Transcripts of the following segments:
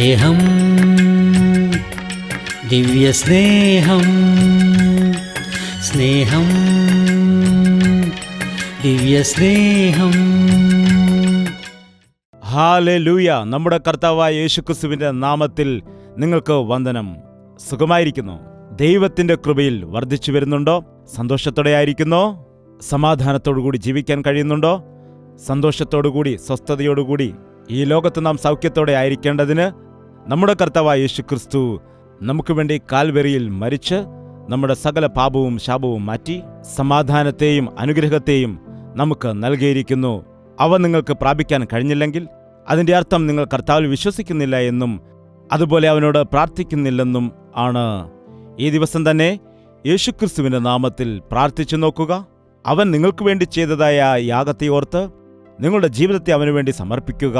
സ്നേഹം, ദിവ്യസ്നേഹം, സ്നേഹം, ദിവ്യസ്നേഹം. ഹല്ലേലൂയ. നമ്മുടെ കർത്താവായ യേശുക്രിസ്തുവിന്റെ നാമത്തിൽ നിങ്ങൾക്ക് വന്ദനം. സുഖമായിരിക്കുന്നു? ദൈവത്തിന്റെ കൃപയിൽ വർദ്ധിച്ചു വരുന്നുണ്ടോ? സന്തോഷത്തോടെ ആയിരിക്കുന്നോ? സമാധാനത്തോടുകൂടി ജീവിക്കാൻ കഴിയുന്നുണ്ടോ? സന്തോഷത്തോടുകൂടി സ്വസ്ഥതയോടുകൂടി ഈ ലോകത്ത് നാം സൗഖ്യത്തോടെ ആയിരിക്കേണ്ടതിന് നമ്മുടെ കർത്താവായ യേശുക്രിസ്തു നമുക്ക് വേണ്ടി കാൽവരിയിൽ മരിച്ച് നമ്മുടെ സകല പാപവും ശാപവും മാറ്റി സമാധാനത്തെയും അനുഗ്രഹത്തെയും നമുക്ക് നൽകിയിരിക്കുന്നു. അവ നിങ്ങൾക്ക് പ്രാപിക്കാൻ കഴിഞ്ഞില്ലെങ്കിൽ അതിൻ്റെ അർത്ഥം നിങ്ങൾ കർത്താവിൽ വിശ്വസിക്കുന്നില്ല എന്നും അതുപോലെ അവനോട് പ്രാർത്ഥിക്കുന്നില്ലെന്നും ആണ്. ഈ ദിവസം തന്നെ യേശുക്രിസ്തുവിന്റെ നാമത്തിൽ പ്രാർത്ഥിച്ചു നോക്കുക. അവൻ നിങ്ങൾക്ക് വേണ്ടി ചെയ്തതായ യാഗത്തെ ഓർത്ത് നിങ്ങളുടെ ജീവിതത്തെ അവനു വേണ്ടി സമർപ്പിക്കുക.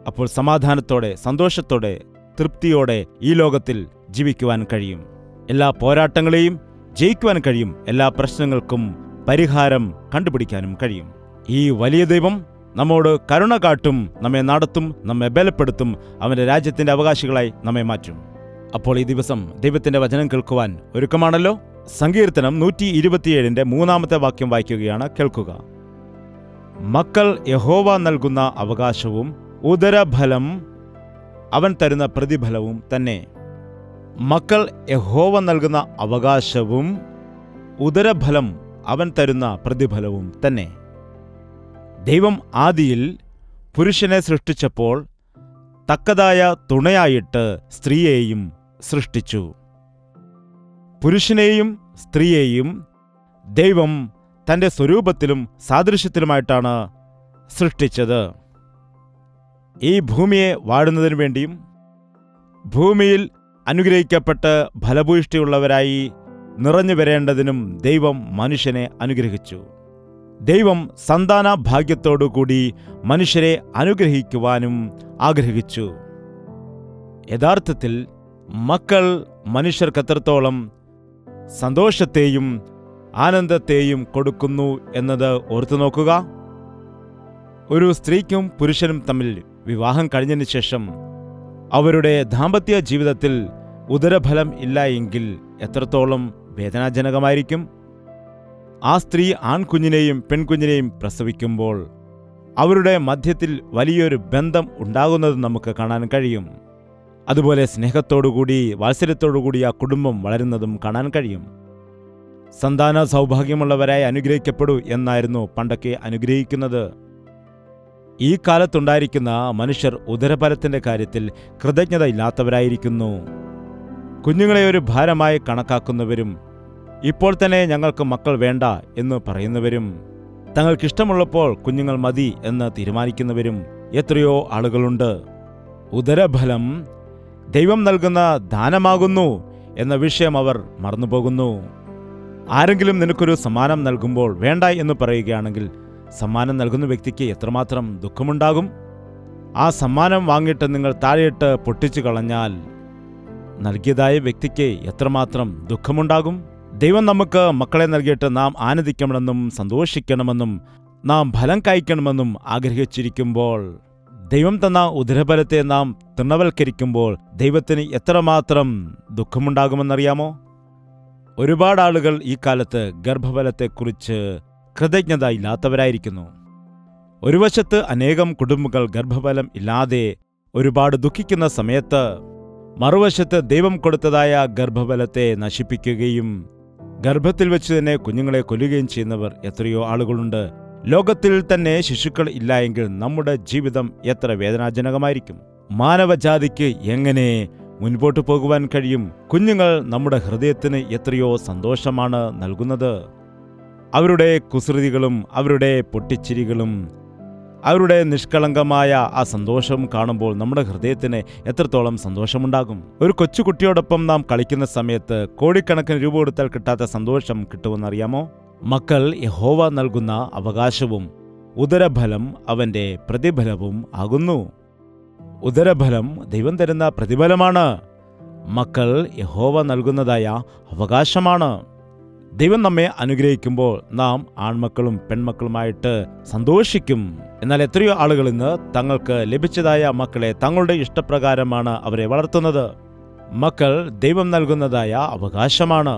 അപ്പോൾ സമാധാനത്തോടെ, സന്തോഷത്തോടെ, തൃപ്തിയോടെ ഈ ലോകത്തിൽ ജീവിക്കുവാൻ കഴിയും. എല്ലാ പോരാട്ടങ്ങളെയും ജയിക്കുവാൻ കഴിയും. എല്ലാ പ്രശ്നങ്ങൾക്കും പരിഹാരം കണ്ടുപിടിക്കാനും കഴിയും. ഈ വലിയ ദൈവം നമ്മോട് കരുണ കാട്ടും, നമ്മെ നടത്തും, നമ്മെ ബലപ്പെടുത്തും, അവന്റെ രാജ്യത്തിന്റെ അവകാശികളായി നമ്മെ മാറ്റും. അപ്പോൾ ഈ ദിവസം ദൈവത്തിന്റെ വചനം കേൾക്കുവാൻ ഒരുക്കമാണല്ലോ. സങ്കീർത്തനം 127 3 വാക്യം വായിക്കുകയാണ്, കേൾക്കുക. മക്കൾ യഹോവ നൽകുന്ന അവകാശവും ഉദരഫലം അവൻ തരുന്ന പ്രതിഫലവും തന്നെ. മക്കൾ യഹോവ നൽകുന്ന അവകാശവും ഉദരഫലം അവൻ തരുന്ന പ്രതിഫലവും തന്നെ. ദൈവം ആദിയിൽ പുരുഷനെ സൃഷ്ടിച്ചപ്പോൾ തക്കതായ തുണയായിട്ട് സ്ത്രീയെയും സൃഷ്ടിച്ചു. പുരുഷനെയും സ്ത്രീയെയും ദൈവം തന്റെ സ്വരൂപത്തിലും സാദൃശ്യത്തിലുമായിട്ടാണ് സൃഷ്ടിച്ചത്. ഈ ഭൂമിയെ വാഴുന്നതിനു വേണ്ടിയും ഭൂമിയിൽ അനുഗ്രഹിക്കപ്പെട്ട് ഫലഭൂയിഷ്ടിയുള്ളവരായി നിറഞ്ഞു വരേണ്ടതിനും ദൈവം മനുഷ്യനെ അനുഗ്രഹിച്ചു. ദൈവം സന്താന ഭാഗ്യത്തോടുകൂടി മനുഷ്യരെ അനുഗ്രഹിക്കുവാനും ആഗ്രഹിച്ചു. യഥാർത്ഥത്തിൽ മക്കൾ മനുഷ്യർക്ക് എത്രത്തോളം സന്തോഷത്തെയും ആനന്ദത്തെയും കൊടുക്കുന്നു എന്നത് ഓർത്തു നോക്കുക. ഒരു സ്ത്രീക്കും പുരുഷനും തമ്മിൽ വിവാഹം കഴിഞ്ഞതിന് ശേഷം അവരുടെ ദാമ്പത്യ ജീവിതത്തിൽ ഉദരഫലം ഇല്ല എങ്കിൽ എത്രത്തോളം വേദനാജനകമായിരിക്കും. ആ സ്ത്രീ ആൺകുഞ്ഞിനെയും പെൺകുഞ്ഞിനെയും പ്രസവിക്കുമ്പോൾ അവരുടെ മധ്യത്തിൽ വലിയൊരു ബന്ധം ഉണ്ടാകുന്നത് നമുക്ക് കാണാൻ കഴിയും. അതുപോലെ സ്നേഹത്തോടുകൂടി വാത്സല്യത്തോടുകൂടി ആ കുടുംബം വളരുന്നതും കാണാൻ കഴിയും. സന്താന സൗഭാഗ്യമുള്ളവരായി അനുഗ്രഹിക്കപ്പെടൂ എന്നായിരുന്നു പണ്ടൊക്കെ അനുഗ്രഹിക്കുന്നത്. ഈ കാലത്തുണ്ടായിരിക്കുന്ന മനുഷ്യർ ഉദരഫലത്തിന്റെ കാര്യത്തിൽ കൃതജ്ഞതയില്ലാത്തവരായിരിക്കുന്നു. കുഞ്ഞുങ്ങളെ ഒരു ഭാരമായി കണക്കാക്കുന്നവരും ഇപ്പോൾ തന്നെ ഞങ്ങൾക്ക് മക്കൾ വേണ്ട എന്ന് പറയുന്നവരും തങ്ങൾക്കിഷ്ടമുള്ളപ്പോൾ കുഞ്ഞുങ്ങൾ മതി എന്ന് തീരുമാനിക്കുന്നവരും എത്രയോ ആളുകളുണ്ട്. ഉദരഫലം ദൈവം നൽകുന്ന ദാനമാകുന്നു എന്ന വിഷയം അവർ മറന്നുപോകുന്നു. ആരെങ്കിലും നിനക്കൊരു സമ്മാനം നൽകുമ്പോൾ വേണ്ട എന്ന് പറയുകയാണെങ്കിൽ സമ്മാനം നൽകുന്ന വ്യക്തിക്ക് എത്രമാത്രം ദുഃഖമുണ്ടാകും. ആ സമ്മാനം വാങ്ങിയിട്ട് നിങ്ങൾ താഴെയിട്ട് പൊട്ടിച്ചു കളഞ്ഞാൽ നൽകിയതായ വ്യക്തിക്ക് എത്രമാത്രം ദുഃഖമുണ്ടാകും. ദൈവം നമുക്ക് മക്കളെ നൽകിയിട്ട് നാം ആനന്ദിക്കണമെന്നും സന്തോഷിക്കണമെന്നും നാം ഫലം കായ്ക്കണമെന്നും ആഗ്രഹിച്ചിരിക്കുമ്പോൾ ദൈവം തന്ന ഉദരഫലത്തെ നാം തൃണവൽക്കരിക്കുമ്പോൾ ദൈവത്തിന് എത്രമാത്രം ദുഃഖമുണ്ടാകുമെന്നറിയാമോ? ഒരുപാട് ആളുകൾ ഈ കാലത്ത് ഗർഭഫലത്തെക്കുറിച്ച് കൃതജ്ഞത ഇല്ലാത്തവരായിരിക്കുന്നു. ഒരു വശത്ത് അനേകം കുടുംബങ്ങൾ ഗർഭഫലം ഇല്ലാതെ ഒരുപാട് ദുഃഖിക്കുന്ന സമയത്ത് മറുവശത്ത് ദൈവം കൊടുത്തതായ ഗർഭഫലത്തെ നശിപ്പിക്കുകയും ഗർഭത്തിൽ വെച്ച് തന്നെ കുഞ്ഞുങ്ങളെ കൊല്ലുകയും ചെയ്യുന്നവർ എത്രയോ ആളുകളുണ്ട്. ലോകത്തിൽ തന്നെ ശിശുക്കൾ ഇല്ല എങ്കിൽ നമ്മുടെ ജീവിതം എത്ര വേദനാജനകമായിരിക്കും. മാനവജാതിക്ക് എങ്ങനെ മുൻപോട്ട് പോകുവാൻ കഴിയും? കുഞ്ഞുങ്ങൾ നമ്മുടെ ഹൃദയത്തിന് എത്രയോ സന്തോഷമാണ് നൽകുന്നത്. അവരുടെ കുസൃതികളും അവരുടെ പൊട്ടിച്ചിരികളും അവരുടെ നിഷ്കളങ്കമായ ആ സന്തോഷം കാണുമ്പോൾ നമ്മുടെ ഹൃദയത്തിന് എത്രത്തോളം സന്തോഷമുണ്ടാകും. ഒരു കൊച്ചുകുട്ടിയോടൊപ്പം നാം കളിക്കുന്ന സമയത്ത് കോടിക്കണക്കിന് രൂപ കൊടുത്താൽ കിട്ടാത്ത സന്തോഷം കിട്ടുമെന്നറിയാമോ? മക്കൾ യഹോവ നൽകുന്ന അവകാശവും ഉദരഫലം അവന്റെ പ്രതിഫലവും ആകുന്നു. ഉദരഫലം ദൈവം തരുന്ന പ്രതിഫലമാണ്. മക്കൾ യഹോവ നൽകുന്നതായ അവകാശമാണ്. ദൈവം നമ്മെ അനുഗ്രഹിക്കുമ്പോൾ നാം ആൺമക്കളും പെൺമക്കളുമായിട്ട് സന്തോഷിക്കും. എന്നാൽ എത്രയോ ആളുകൾ ഇന്ന് തങ്ങൾക്ക് ലഭിച്ചതായ മക്കളെ തങ്ങളുടെ ഇഷ്ടപ്രകാരമാണ് അവരെ വളർത്തുന്നത്. മക്കൾ ദൈവം നൽകുന്നതായ അവകാശമാണ്.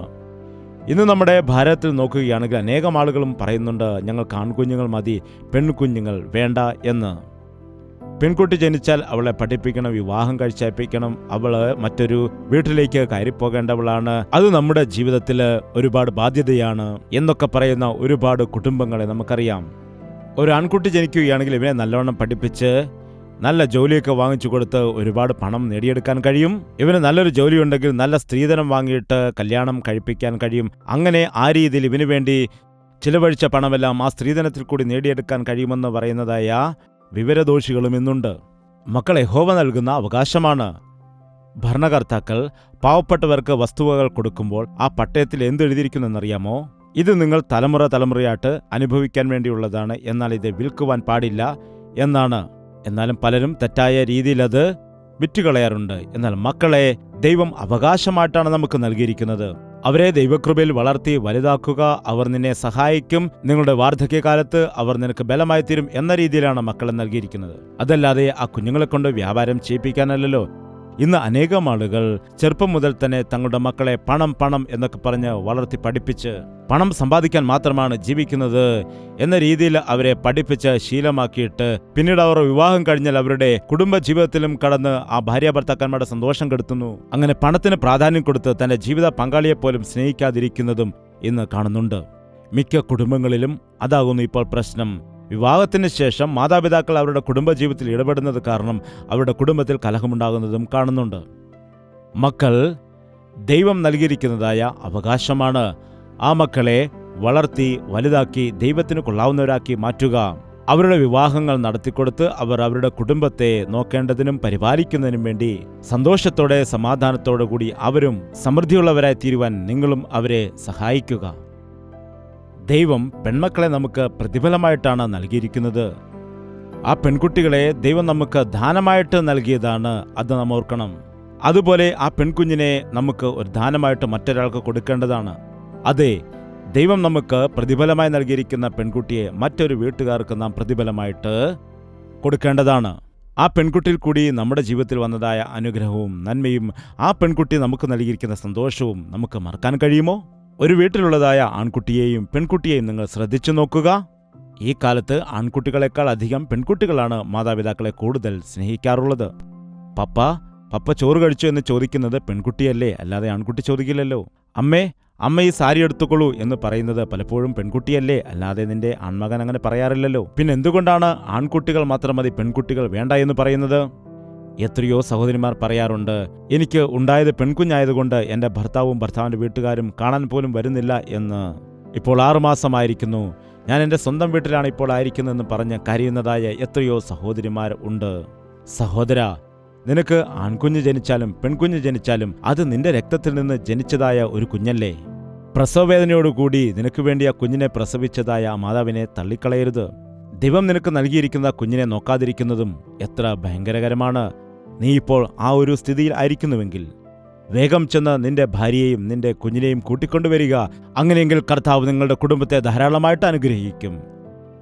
ഇന്ന് നമ്മുടെ ഭാരതത്തിൽ നോക്കുകയാണെങ്കിൽ അനേകം ആളുകളും പറയുന്നുണ്ട്, ഞങ്ങൾക്ക് ആൺകുഞ്ഞുങ്ങൾ മതി, പെൺകുഞ്ഞുങ്ങൾ വേണ്ട എന്ന്. പെൺകുട്ടി ജനിച്ചാൽ അവളെ പഠിപ്പിക്കണം, വിവാഹം കഴിച്ചയപ്പിക്കണം, അവള് മറ്റൊരു വീട്ടിലേക്ക് കയറിപ്പോകേണ്ടവളാണ്, അത് നമ്മുടെ ജീവിതത്തിൽ ഒരുപാട് ബാധ്യതയാണ് എന്നൊക്കെ പറയുന്ന ഒരുപാട് കുടുംബങ്ങളെ നമുക്കറിയാം. ഒരു ആൺകുട്ടി ജനിക്കുകയാണെങ്കിൽ ഇവനെ നല്ലവണ്ണം പഠിപ്പിച്ച് നല്ല ജോലിയൊക്കെ വാങ്ങിച്ചു കൊടുത്ത് ഒരുപാട് പണം നേടിയെടുക്കാൻ കഴിയും. ഇവന് നല്ലൊരു ജോലി ഉണ്ടെങ്കിൽ നല്ല സ്ത്രീധനം വാങ്ങിയിട്ട് കല്യാണം കഴിപ്പിക്കാൻ കഴിയും. അങ്ങനെ ആ രീതിയിൽ ഇവന് വേണ്ടി ചിലവഴിച്ച പണമെല്ലാം ആ സ്ത്രീധനത്തിൽ കൂടി നേടിയെടുക്കാൻ കഴിയുമെന്ന് പറയുന്നതായ വിവരദോഷികളും ഇന്നുണ്ട്. മക്കൾ യഹോവ നൽകുന്ന അവകാശമാണ്. ഭരണകർത്താക്കൾ പാവപ്പെട്ടവർക്ക് വസ്തുവകൾ കൊടുക്കുമ്പോൾ ആ പട്ടയത്തിൽ എന്തെഴുതിയിരിക്കുന്നെന്നറിയാമോ? ഇത് നിങ്ങൾ തലമുറയായിട്ട് അനുഭവിക്കാൻ വേണ്ടിയുള്ളതാണ്, എന്നാൽ ഇത് വിൽക്കുവാൻ പാടില്ല എന്നാണ്. എന്നാലും പലരും തെറ്റായ രീതിയിൽ അത് വിറ്റുകളയാറുണ്ട്. എന്നാൽ മക്കളെ ദൈവം അവകാശമായിട്ടാണ് നമുക്ക് നൽകിയിരിക്കുന്നത്. അവരെ ദൈവകൃപയിൽ വളർത്തി വലുതാക്കുക. അവർ നിന്നെ സഹായിക്കും. നിങ്ങളുടെ വാർദ്ധക്യകാലത്ത് അവർ നിനക്ക് ബലമായി തീരും എന്ന രീതിയിലാണ് മക്കളെ നൽകിയിരിക്കുന്നത്. അതല്ലാതെ ആ കുഞ്ഞുങ്ങളെ കൊണ്ട് വ്യാപാരം ചെയ്യിപ്പിക്കാനല്ലോ. ഇന്ന് അനേകം ആളുകൾ ചെറുപ്പം മുതൽ തന്നെ തങ്ങളുടെ മക്കളെ പണം എന്നൊക്കെ പറഞ്ഞ് വളർത്തി പഠിപ്പിച്ച് പണം സമ്പാദിക്കാൻ മാത്രമാണ് ജീവിക്കുന്നത് എന്ന രീതിയിൽ അവരെ പഠിപ്പിച്ച് ശീലമാക്കിയിട്ട് പിന്നീട് അവർ വിവാഹം കഴിഞ്ഞാൽ അവരുടെ കുടുംബ ജീവിതത്തിലും കടന്ന് ആ ഭാര്യാഭർത്താക്കന്മാരുടെ സന്തോഷം കെടുത്തുന്നു. അങ്ങനെ പണത്തിന് പ്രാധാന്യം കൊടുത്ത് തന്റെ ജീവിത പങ്കാളിയെപ്പോലും സ്നേഹിക്കാതിരിക്കുന്നതും ഇന്ന് കാണുന്നുണ്ട്. മിക്ക കുടുംബങ്ങളിലും അതാകുന്നു ഇപ്പോൾ പ്രശ്നം. വിവാഹത്തിന് ശേഷം മാതാപിതാക്കൾ അവരുടെ കുടുംബജീവിതത്തിൽ ഇടപെടുന്നത് കാരണം അവരുടെ കുടുംബത്തിൽ കലഹമുണ്ടാകുന്നതും കാണുന്നുണ്ട്. മക്കൾ ദൈവം നൽകിയിരിക്കുന്നതായ അവകാശമാണ്. ആ മക്കളെ വളർത്തി വലുതാക്കി ദൈവത്തിന് കൊള്ളാവുന്നവരാക്കി മാറ്റുക. അവരുടെ വിവാഹങ്ങൾ നടത്തിക്കൊടുത്ത് അവർ അവരുടെ കുടുംബത്തെ നോക്കേണ്ടതിനും പരിപാലിക്കുന്നതിനും വേണ്ടി സന്തോഷത്തോടെ സമാധാനത്തോടു കൂടി അവരും സമൃദ്ധിയുള്ളവരായി തീരുവാൻ നിങ്ങളും അവരെ സഹായിക്കുക. ദൈവം പെൺമക്കളെ നമുക്ക് പ്രതിഫലമായിട്ടാണ് നൽകിയിരിക്കുന്നത്. ആ പെൺകുട്ടികളെ ദൈവം നമുക്ക് ദാനമായിട്ട് നൽകിയതാണ്, അത് നാം ഓർക്കണം. അതുപോലെ ആ പെൺകുഞ്ഞിനെ നമുക്ക് ഒരു ദാനമായിട്ട് മറ്റൊരാൾക്ക് കൊടുക്കേണ്ടതാണ്. അതെ, ദൈവം നമുക്ക് പ്രതിഫലമായി നൽകിയിരിക്കുന്ന പെൺകുട്ടിയെ മറ്റൊരു വീട്ടുകാർക്ക് നാം പ്രതിഫലമായിട്ട് കൊടുക്കേണ്ടതാണ്. ആ പെൺകുട്ടിയിൽ കൂടി നമ്മുടെ ജീവിതത്തിൽ വന്നതായ അനുഗ്രഹവും നന്മയും ആ പെൺകുട്ടി നമുക്ക് നൽകിയിരിക്കുന്ന സന്തോഷവും നമുക്ക് മറക്കാൻ കഴിയുമോ? ഒരു വീട്ടിലുള്ളതായ ആൺകുട്ടിയെയും പെൺകുട്ടിയെയും നിങ്ങൾ ശ്രദ്ധിച്ചു നോക്കുക. ഈ കാലത്ത് ആൺകുട്ടികളെക്കാൾ അധികം പെൺകുട്ടികളാണ് മാതാപിതാക്കളെ കൂടുതൽ സ്നേഹിക്കാറുള്ളത്. പപ്പ ചോറ് കഴിച്ചു എന്ന് ചോദിക്കുന്നത് പെൺകുട്ടിയല്ലേ, അല്ലാതെ ആൺകുട്ടി ചോദിക്കില്ലല്ലോ. അമ്മ ഈ സാരി എടുത്തുകൊള്ളൂ എന്ന് പറയുന്നത് പലപ്പോഴും പെൺകുട്ടിയല്ലേ, അല്ലാതെ നിന്റെ ആൺമകൻ അങ്ങനെ പറയാറില്ലല്ലോ. പിന്നെ എന്തുകൊണ്ടാണ് ആൺകുട്ടികൾ മാത്രം മതി പെൺകുട്ടികൾ വേണ്ട എന്ന് പറയുന്നത്? എത്രയോ സഹോദരിമാർ പറയാറുണ്ട്, എനിക്ക് ഉണ്ടായത് പെൺകുഞ്ഞായതുകൊണ്ട് എൻ്റെ ഭർത്താവിൻ്റെ വീട്ടുകാരും കാണാൻ പോലും വരുന്നില്ല എന്ന്. ഇപ്പോൾ 6 മാസമായിരിക്കുന്നു, ഞാൻ എൻ്റെ സ്വന്തം വീട്ടിലാണ് ഇപ്പോൾ ആയിരിക്കുന്നതെന്ന് പറഞ്ഞ് കരയുന്നതായ എത്രയോ സഹോദരിമാർ ഉണ്ട്. സഹോദര, നിനക്ക് ആൺകുഞ്ഞ് ജനിച്ചാലും പെൺകുഞ്ഞ് ജനിച്ചാലും അത് നിന്റെ രക്തത്തിൽ നിന്ന് ജനിച്ചതായ ഒരു കുഞ്ഞല്ലേ. പ്രസവവേദനയോടുകൂടി നിനക്ക് വേണ്ടി ആ കുഞ്ഞിനെ പ്രസവിച്ചതായ ആ മാതാവിനെ തള്ളിക്കളയരുത്. ദൈവം നിനക്ക് നൽകിയിരിക്കുന്ന കുഞ്ഞിനെ നോക്കാതിരിക്കുന്നതും എത്ര ഭയങ്കരകരമാണ്. നീ ഇപ്പോൾ ആ ഒരു സ്ഥിതിയിൽ ആയിരിക്കുന്നുവെങ്കിൽ വേഗം ചെന്ന് നിന്റെ ഭാര്യയെയും നിന്റെ കുഞ്ഞിനെയും കൂട്ടിക്കൊണ്ടുവരിക. അങ്ങനെയെങ്കിൽ കർത്താവ് നിങ്ങളുടെ കുടുംബത്തെ ധാരാളമായിട്ട് അനുഗ്രഹിക്കും.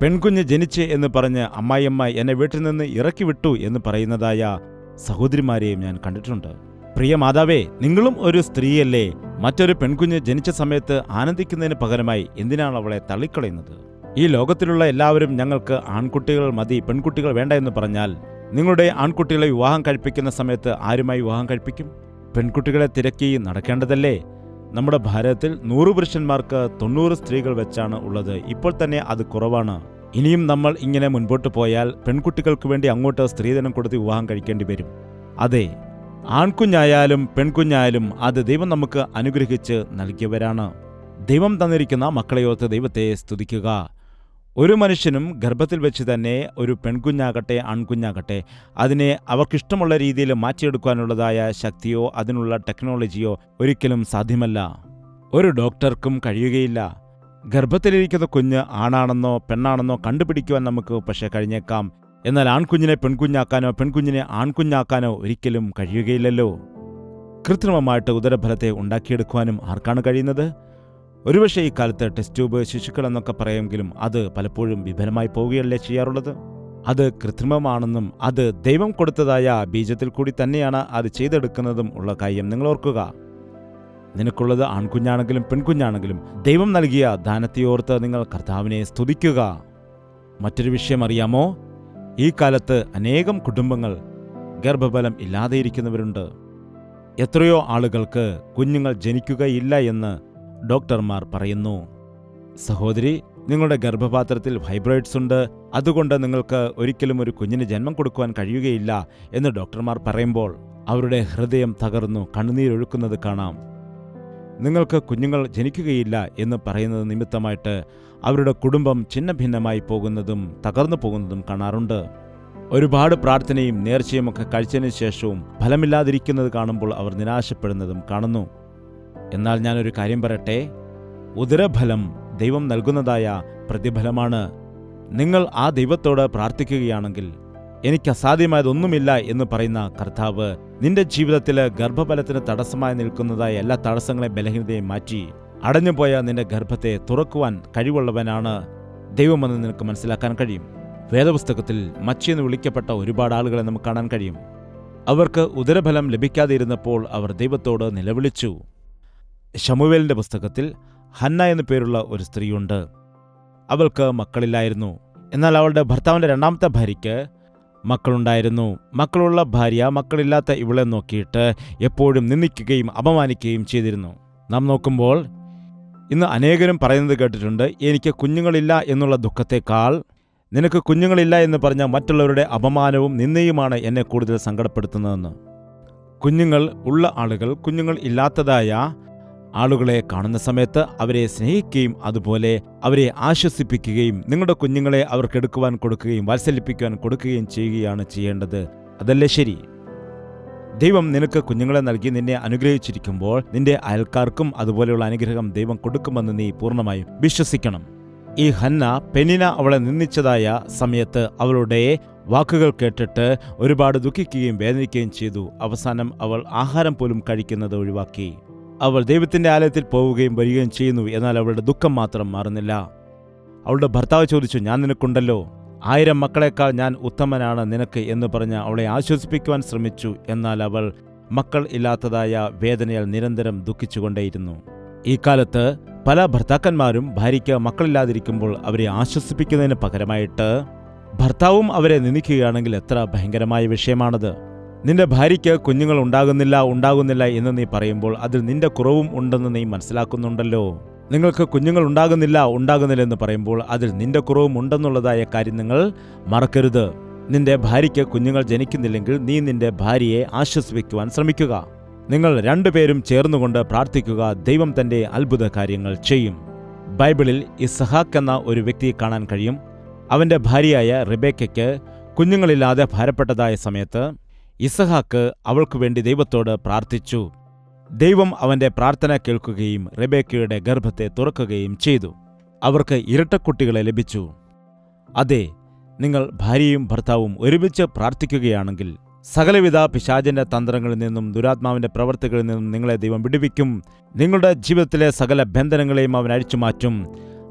പെൺകുഞ്ഞ് ജനിച്ച് എന്ന് പറഞ്ഞ് അമ്മായിയമ്മ എന്നെ വീട്ടിൽ നിന്ന് ഇറക്കി വിട്ടു എന്ന് പറയുന്നതായ സഹോദരിമാരെയും ഞാൻ കണ്ടിട്ടുണ്ട്. പ്രിയ മാതാവേ, നിങ്ങളും ഒരു സ്ത്രീയല്ലേ. മറ്റൊരു പെൺകുഞ്ഞ് ജനിച്ച സമയത്ത് ആനന്ദിക്കുന്നതിന് പകരമായി എന്തിനാണ് അവളെ തള്ളിക്കളയുന്നത്? ഈ ലോകത്തിലുള്ള എല്ലാവരും ഞങ്ങൾക്ക് ആൺകുട്ടികൾ മതി, പെൺകുട്ടികൾ വേണ്ട എന്ന് പറഞ്ഞാൽ നിങ്ങളുടെ ആൺകുട്ടികളെ വിവാഹം കഴിപ്പിക്കുന്ന സമയത്ത് ആരുമായി വിവാഹം കഴിപ്പിക്കും? പെൺകുട്ടികളെ തിരക്കി നടക്കേണ്ടതല്ലേ? നമ്മുടെ ഭാരതത്തിൽ 100 പുരുഷന്മാർക്ക് 90 സ്ത്രീകൾ വെച്ചാണ് ഉള്ളത്. ഇപ്പോൾ തന്നെ അത് കുറവാണ്. ഇനിയും നമ്മൾ ഇങ്ങനെ മുൻപോട്ട് പോയാൽ പെൺകുട്ടികൾക്ക് വേണ്ടി അങ്ങോട്ട് സ്ത്രീധനം കൊടുത്ത് വിവാഹം കഴിക്കേണ്ടി വരും. അതെ, ആൺകുഞ്ഞായാലും പെൺകുഞ്ഞായാലും അത് ദൈവം നമുക്ക് അനുഗ്രഹിച്ച് നൽകിയവരാണ്. ദൈവം തന്നിരിക്കുന്ന മക്കളെയോർത്ത് ദൈവത്തെ സ്തുതിക്കുക. ഒരു മനുഷ്യനും ഗർഭത്തിൽ വെച്ച് തന്നെ ഒരു പെൺകുഞ്ഞാകട്ടെ ആൺകുഞ്ഞാകട്ടെ അതിനെ അവർക്കിഷ്ടമുള്ള രീതിയിൽ മാറ്റിയെടുക്കാനുള്ളതായ ശക്തിയോ അതിനുള്ള ടെക്നോളജിയോ ഒരിക്കലും സാധ്യമല്ല. ഒരു ഡോക്ടർക്കും കഴിയുകയില്ല. ഗർഭത്തിലിരിക്കുന്ന കുഞ്ഞ് ആണാണെന്നോ പെണ്ണാണെന്നോ കണ്ടുപിടിക്കുവാൻ നമുക്ക് പക്ഷേ കഴിഞ്ഞേക്കാം. എന്നാൽ ആൺകുഞ്ഞിനെ പെൺകുഞ്ഞാക്കാനോ പെൺകുഞ്ഞിനെ ആൺകുഞ്ഞാക്കാനോ ഒരിക്കലും കഴിയുകയില്ലല്ലോ. കൃത്രിമമായിട്ട് ഉദരഫലത്തെ ഉണ്ടാക്കിയെടുക്കുവാനും ആർക്കാണ് കഴിയുന്നത്? ഒരുപക്ഷെ ഈ കാലത്ത് ടെസ്റ്റ് ട്യൂബ് ശിശുക്കൾ എന്നൊക്കെ പറയുമെങ്കിലും അത് പലപ്പോഴും വിഫലമായി പോവുകയല്ലേ ചെയ്യാറുള്ളത്. അത് കൃത്രിമമാണെന്നും അത് ദൈവം കൊടുത്തതായ ബീജത്തിൽ കൂടി തന്നെയാണ് അത് ചെയ്തെടുക്കുന്നതും ഉള്ള കാര്യം നിങ്ങൾ ഓർക്കുക. നിനക്കുള്ളത് ആൺകുഞ്ഞാണെങ്കിലും പെൺകുഞ്ഞാണെങ്കിലും ദൈവം നൽകിയ ദാനത്തെയോർത്ത് നിങ്ങൾ കർത്താവിനെ സ്തുതിക്കുക. മറ്റൊരു വിഷയം അറിയാമോ? ഈ കാലത്ത് അനേകം കുടുംബങ്ങൾ ഗർഭഫലം ഇല്ലാതെയിരിക്കുന്നവരുണ്ട്. എത്രയോ ആളുകൾക്ക് കുഞ്ഞുങ്ങൾ ജനിക്കുകയില്ല എന്ന് ഡോക്ടർമാർ പറയുന്നു. സഹോദരി, നിങ്ങളുടെ ഗർഭപാത്രത്തിൽ ഫൈബ്രോയിഡ്സ് ഉണ്ട്, അതുകൊണ്ട് നിങ്ങൾക്ക് ഒരിക്കലും ഒരു കുഞ്ഞിന് ജന്മം കൊടുക്കുവാൻ കഴിയുകയില്ല എന്ന് ഡോക്ടർമാർ പറയുമ്പോൾ അവരുടെ ഹൃദയം തകർന്നു കണ്ണുനീരൊഴുക്കുന്നത് കാണാം. നിങ്ങൾക്ക് കുഞ്ഞുങ്ങൾ ജനിക്കുകയില്ല എന്ന് പറയുന്നത് നിമിത്തമായിട്ട് അവരുടെ കുടുംബം ഛിന്നഭിന്നമായി പോകുന്നതും തകർന്നു പോകുന്നതും കാണാറുണ്ട്. ഒരുപാട് പ്രാർത്ഥനയും നേർച്ചയുമൊക്കെ കഴിച്ചതിന് ശേഷവും ഫലമില്ലാതിരിക്കുന്നത് കാണുമ്പോൾ അവർ നിരാശപ്പെടുന്നതും കാണുന്നു. എന്നാൽ ഞാനൊരു കാര്യം പറയട്ടെ, ഉദരഫലം ദൈവം നൽകുന്നതായ പ്രതിഫലമാണ്. നിങ്ങൾ ആ ദൈവത്തോട് പ്രാർത്ഥിക്കുകയാണെങ്കിൽ എനിക്ക് അസാധ്യമായതൊന്നുമില്ല എന്ന് പറയുന്ന കർത്താവ് നിന്റെ ജീവിതത്തിൽ ഗർഭഫലത്തിന് തടസ്സമായി നിൽക്കുന്നതായ എല്ലാ തടസ്സങ്ങളെയും ബലഹീനതയും മാറ്റി അടഞ്ഞുപോയ നിന്റെ ഗർഭത്തെ തുറക്കുവാൻ കഴിവുള്ളവനാണ് ദൈവമെന്ന് നിനക്ക് മനസ്സിലാക്കാൻ കഴിയും. വേദപുസ്തകത്തിൽ മച്ചിയെന്ന് വിളിക്കപ്പെട്ട ഒരുപാട് ആളുകളെ നമുക്ക് കാണാൻ കഴിയും. അവർക്ക് ഉദരഫലം ലഭിക്കാതെ ഇരുന്നപ്പോൾ അവർ ദൈവത്തോട് നിലവിളിച്ചു. ശമൂവേലിന്റെ പുസ്തകത്തിൽ ഹന്ന എന്നു പേരുള്ള ഒരു സ്ത്രീയുണ്ട്. അവൾക്ക് മക്കളില്ലായിരുന്നു. എന്നാൽ അവളുടെ ഭർത്താവിന്റെ രണ്ടാമത്തെ ഭാര്യയ്ക്ക് മക്കളുണ്ടായിരുന്നു. മക്കളുള്ള ഭാര്യ മക്കളില്ലാത്ത ഇവളെ നോക്കിയിട്ട് എപ്പോഴും നിന്ദിക്കുകയും അപമാനിക്കുകയും ചെയ്തിരുന്നു. നാം നോക്കുമ്പോൾ ഇന്ന് അനേകരും പറയുന്നത് കേട്ടിട്ടുണ്ട്, എനിക്ക് കുഞ്ഞുങ്ങളില്ല എന്നുള്ള ദുഃഖത്തെക്കാൾ നിനക്ക് കുഞ്ഞുങ്ങളില്ല എന്ന് പറഞ്ഞ മറ്റുള്ളവരുടെ അപമാനവും നിന്ദയുമാണ് എന്നെ കൂടുതൽ സങ്കടപ്പെടുത്തുന്നതെന്ന്. കുഞ്ഞുങ്ങൾ ഉള്ള ആളുകൾ കുഞ്ഞുങ്ങൾ ഇല്ലാത്തതായ ആളുകളെ കാണുന്ന സമയത്ത് അവരെ സ്നേഹിക്കുകയും അതുപോലെ അവരെ ആശ്വസിപ്പിക്കുകയും നിങ്ങളുടെ കുഞ്ഞുങ്ങളെ അവർക്കെടുക്കുവാൻ കൊടുക്കുകയും വാത്സല്യപ്പിക്കുവാൻ കൊടുക്കുകയും ചെയ്യുകയാണ് ചെയ്യേണ്ടത്. അതല്ലേ ശരി? ദൈവം നിനക്ക് കുഞ്ഞുങ്ങളെ നൽകി നിന്നെ അനുഗ്രഹിച്ചിരിക്കുമ്പോൾ നിന്റെ അയൽക്കാർക്കും അതുപോലെയുള്ള അനുഗ്രഹം ദൈവം കൊടുക്കുമെന്ന് നീ പൂർണ്ണമായും വിശ്വസിക്കണം. ഈ ഹന്ന പെനിന അവളെ നിന്ദിച്ചതായ സമയത്ത് അവളുടെ വാക്കുകൾ കേട്ടിട്ട് ഒരുപാട് ദുഃഖിക്കുകയും വേദനിക്കുകയും ചെയ്തു. അവസാനം അവൾ ആഹാരം പോലും കഴിക്കുന്നത് ഒഴിവാക്കി. അവൾ ദൈവത്തിന്റെ ആലയത്തിൽ പോവുകയും വരികയും ചെയ്യുന്നു. എന്നാൽ അവളുടെ ദുഃഖം മാത്രം മാറുന്നില്ല. അവളുടെ ഭർത്താവ് ചോദിച്ചു, ഞാൻ നിനക്കുണ്ടല്ലോ, 1000 മക്കളെക്കാൾ ഞാൻ ഉത്തമനാണ് നിനക്ക് എന്ന് പറഞ്ഞ് അവളെ ആശ്വസിപ്പിക്കുവാൻ ശ്രമിച്ചു. എന്നാൽ അവൾ മക്കൾ ഇല്ലാത്തതായ വേദനയാൽ നിരന്തരം ദുഃഖിച്ചുകൊണ്ടേയിരുന്നു. ഈ കാലത്ത് പല ഭർത്താക്കന്മാരും ഭാര്യയ്ക്ക് മക്കളില്ലാതിരിക്കുമ്പോൾ അവരെ ആശ്വസിപ്പിക്കുന്നതിന് പകരമായിട്ട് ഭർത്താവും അവരെ നിന്ദിക്കുകയാണെങ്കിൽ എത്ര ഭയങ്കരമായ വിഷയമാണത്. നിന്റെ ഭാര്യയ്ക്ക് കുഞ്ഞുങ്ങൾ ഉണ്ടാകുന്നില്ല എന്ന് നീ പറയുമ്പോൾ അതിൽ നിന്റെ കുറവും ഉണ്ടെന്ന് നീ മനസ്സിലാക്കുന്നുണ്ടല്ലോ. നിങ്ങൾക്ക് കുഞ്ഞുങ്ങൾ ഉണ്ടാകുന്നില്ല എന്ന് പറയുമ്പോൾ അതിൽ നിന്റെ കുറവും ഉണ്ടെന്നുള്ളതായ കാര്യം നിങ്ങൾ മറക്കരുത്. നിന്റെ ഭാര്യയ്ക്ക് കുഞ്ഞുങ്ങൾ ജനിക്കുന്നില്ലെങ്കിൽ നീ നിന്റെ ഭാര്യയെ ആശ്വസിപ്പിക്കുവാൻ ശ്രമിക്കുക. നിങ്ങൾ രണ്ടുപേരും ചേർന്നുകൊണ്ട് പ്രാർത്ഥിക്കുക. ദൈവം തന്റെ അത്ഭുത കാര്യങ്ങൾ ചെയ്യും. ബൈബിളിൽ ഇസ്ഹാക്ക് എന്ന ഒരു വ്യക്തിയെ കാണാൻ കഴിയും. അവന്റെ ഭാര്യയായ റിബേക്കയ്ക്ക് കുഞ്ഞുങ്ങളില്ലാതെ ഭാരപ്പെട്ടതായ സമയത്ത് ഇസ്ഹാക്ക് അവൾക്കു വേണ്ടി ദൈവത്തോട് പ്രാർത്ഥിച്ചു. ദൈവം അവന്റെ പ്രാർത്ഥന കേൾക്കുകയും റിബേക്കയുടെ ഗർഭത്തെ തുറക്കുകയും ചെയ്തു. അവർക്ക് ഇരട്ടക്കുട്ടികളെ ലഭിച്ചു. അതെ, നിങ്ങൾ ഭാര്യയും ഭർത്താവും ഒരുമിച്ച് പ്രാർത്ഥിക്കുകയാണെങ്കിൽ സകലവിധ പിശാചിന്റെ തന്ത്രങ്ങളിൽ നിന്നും ദുരാത്മാവിന്റെ പ്രവർത്തികളിൽ നിന്നും നിങ്ങളെ ദൈവം വിടുവിക്കും. നിങ്ങളുടെ ജീവിതത്തിലെ സകല ബന്ധനങ്ങളെയും അവൻ അഴിച്ചുമാറ്റും.